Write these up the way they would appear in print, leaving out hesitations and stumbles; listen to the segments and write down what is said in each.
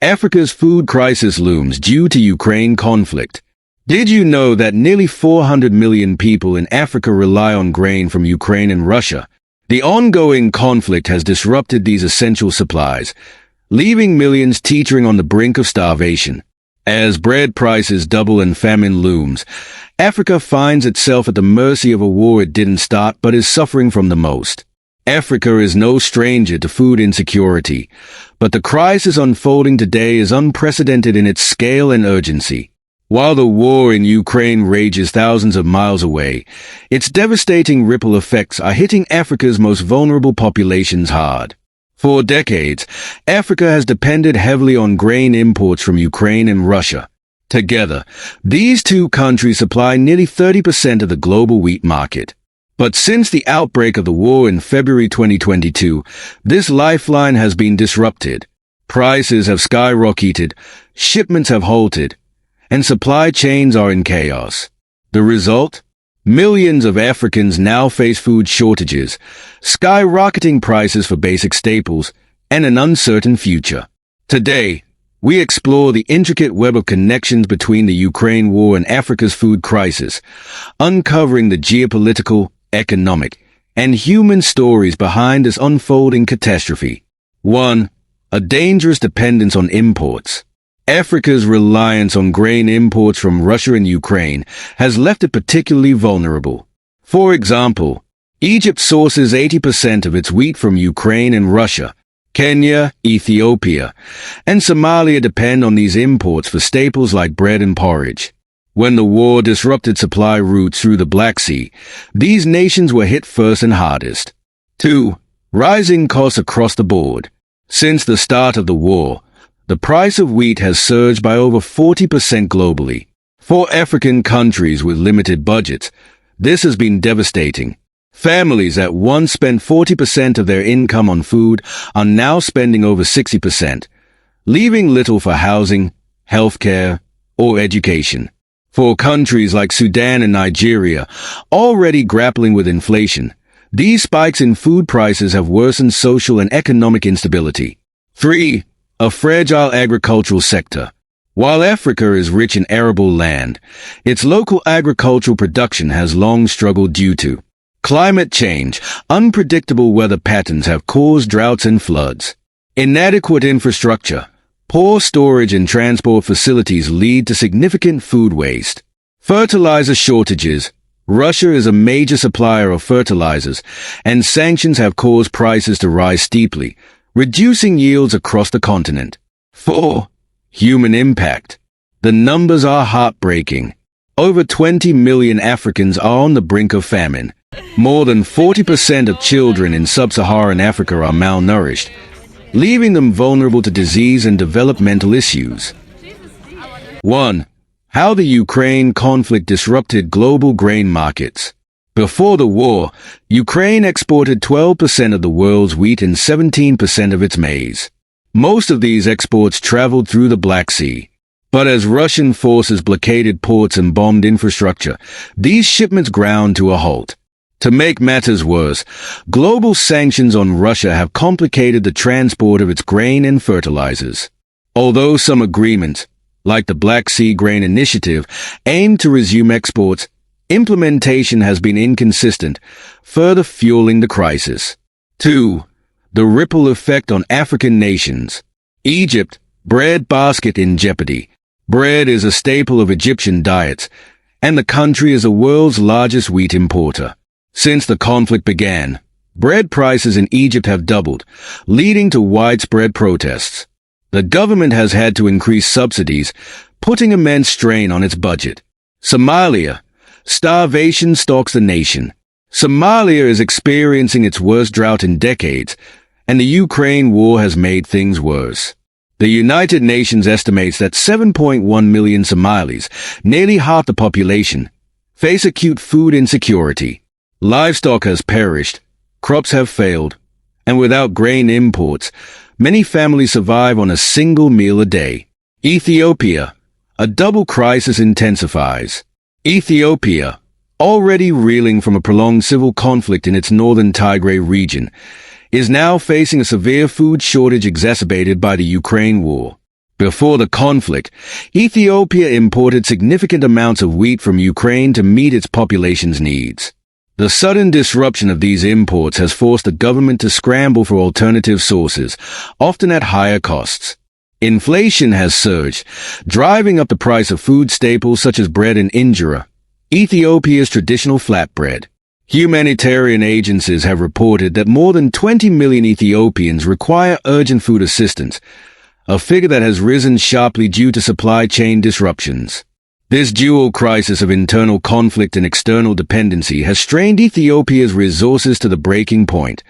Africa's food crisis looms due to Ukraine conflict. Did you know that nearly 400 million people in Africa rely on grain from Ukraine and Russia? The ongoing conflict has disrupted these essential supplies, leaving millions teetering on the brink of starvation. As bread prices double and famine looms, Africa finds itself at the mercy of a war it didn't start but is suffering from the most. Africa is no stranger to food insecurity, but the crisis unfolding today is unprecedented in its scale and urgency. While the war in Ukraine rages thousands of miles away, its devastating ripple effects are hitting Africa's most vulnerable populations hard. For decades, Africa has depended heavily on grain imports from Ukraine and Russia. Together, these two countries supply nearly 30% of the global wheat market. But since the outbreak of the war in February 2022, this lifeline has been disrupted. Prices have skyrocketed, shipments have halted, and supply chains are in chaos. The result? Millions of Africans now face food shortages, skyrocketing prices for basic staples, and an uncertain future. Today, we explore the intricate web of connections between the Ukraine war and Africa's food crisis, uncovering the geopolitical, economic, and human stories behind this unfolding catastrophe. 1. A dangerous dependence on imports. Africa's reliance on grain imports from Russia and Ukraine has left it particularly vulnerable. For example, Egypt sources 80% of its wheat from Ukraine and Russia. Kenya, Ethiopia, and Somalia depend on these imports for staples like bread and porridge. When the war disrupted supply routes through the Black Sea, these nations were hit first and hardest. 2. Rising costs across the board. Since the start of the war, the price of wheat has surged by over 40% globally. For African countries with limited budgets, this has been devastating. Families that once spent 40% of their income on food are now spending over 60%, leaving little for housing, healthcare, or education. For countries like Sudan and Nigeria, already grappling with inflation, these spikes in food prices have worsened social and economic instability. 3. A fragile agricultural sector. While Africa is rich in arable land, its local agricultural production has long struggled due to climate change. Unpredictable weather patterns have caused droughts and floods. Inadequate infrastructure, poor storage and transport facilities lead to significant food waste. Fertilizer shortages. Russia is a major supplier of fertilizers, and sanctions have caused prices to rise steeply, reducing yields across the continent. 4. Human impact. The numbers are heartbreaking. Over 20 million Africans are on the brink of famine. More than 40% of children in sub-Saharan Africa are malnourished, leaving them vulnerable to disease and developmental issues. 1. How the Ukraine conflict disrupted global grain markets. Before the war, Ukraine exported 12% of the world's wheat and 17% of its maize. Most of these exports traveled through the Black Sea. But as Russian forces blockaded ports and bombed infrastructure, these shipments ground to a halt. To make matters worse, global sanctions on Russia have complicated the transport of its grain and fertilizers. Although some agreements, like the Black Sea Grain Initiative, aim to resume exports, implementation has been inconsistent, further fueling the crisis. 2. The ripple effect on African nations. Egypt, bread basket in jeopardy. Bread is a staple of Egyptian diets, and the country is the world's largest wheat importer. Since the conflict began, bread prices in Egypt have doubled, leading to widespread protests. The government has had to increase subsidies, putting immense strain on its budget. Somalia. Starvation stalks the nation. Somalia is experiencing its worst drought in decades, and the Ukraine war has made things worse. The United Nations estimates that 7.1 million Somalis, nearly half the population, face acute food insecurity. Livestock has perished, crops have failed, and without grain imports, many families survive on a single meal a day. Ethiopia. A double crisis intensifies. Ethiopia, already reeling from a prolonged civil conflict in its northern Tigray region, is now facing a severe food shortage exacerbated by the Ukraine war. Before the conflict, Ethiopia imported significant amounts of wheat from Ukraine to meet its population's needs. The sudden disruption of these imports has forced the government to scramble for alternative sources, often at higher costs. Inflation has surged, driving up the price of food staples such as bread and injera, Ethiopia's traditional flatbread. Humanitarian agencies have reported that more than 20 million Ethiopians require urgent food assistance, a figure that has risen sharply due to supply chain disruptions. This dual crisis of internal conflict and external dependency has strained Ethiopia's resources to the breaking point,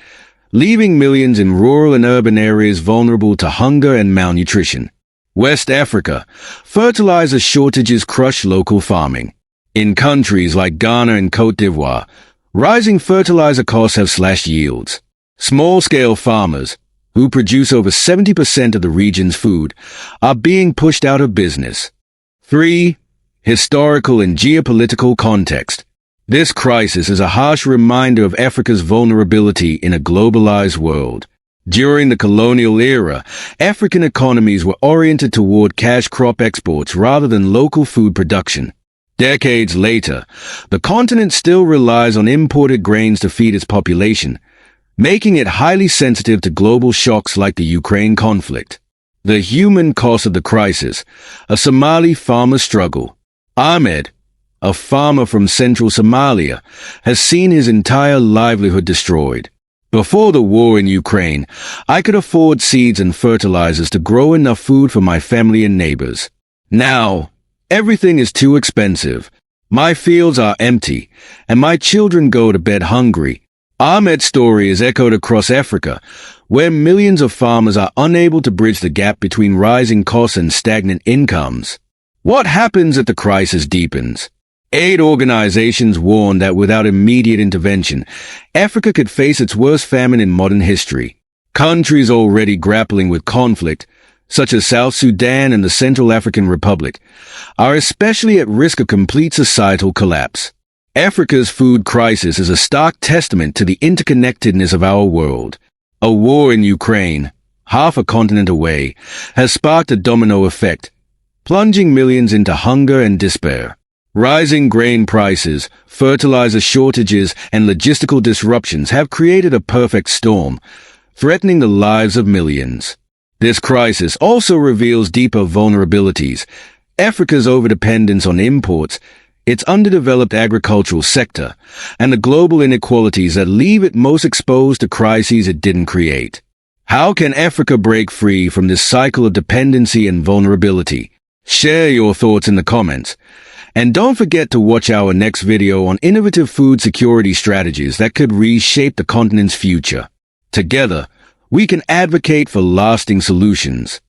leaving millions in rural and urban areas vulnerable to hunger and malnutrition. West Africa, fertilizer shortages crush local farming. In countries like Ghana and Côte d'Ivoire, rising fertilizer costs have slashed yields. Small-scale farmers, who produce over 70% of the region's food, are being pushed out of business. 3. Historical and geopolitical context. This crisis is a harsh reminder of Africa's vulnerability in a globalized world. During the colonial era, African economies were oriented toward cash crop exports rather than local food production. Decades later, the continent still relies on imported grains to feed its population, making it highly sensitive to global shocks like the Ukraine conflict. The human cost of the crisis, a Somali farmer's struggle. Ahmed, a farmer from central Somalia, has seen his entire livelihood destroyed. Before the war in Ukraine, I could afford seeds and fertilizers to grow enough food for my family and neighbors. Now, everything is too expensive. My fields are empty, and my children go to bed hungry. Ahmed's story is echoed across Africa, where millions of farmers are unable to bridge the gap between rising costs and stagnant incomes. What happens if the crisis deepens? Aid organizations warn that without immediate intervention, Africa could face its worst famine in modern history. Countries already grappling with conflict, such as South Sudan and the Central African Republic, are especially at risk of complete societal collapse. Africa's food crisis is a stark testament to the interconnectedness of our world. A war in Ukraine, half a continent away, has sparked a domino effect, plunging millions into hunger and despair. Rising grain prices, fertilizer shortages, and logistical disruptions have created a perfect storm, threatening the lives of millions. This crisis also reveals deeper vulnerabilities: Africa's overdependence on imports, its underdeveloped agricultural sector, and the global inequalities that leave it most exposed to crises it didn't create. How can Africa break free from this cycle of dependency and vulnerability? Share your thoughts in the comments. And don't forget to watch our next video on innovative food security strategies that could reshape the continent's future. Together, we can advocate for lasting solutions.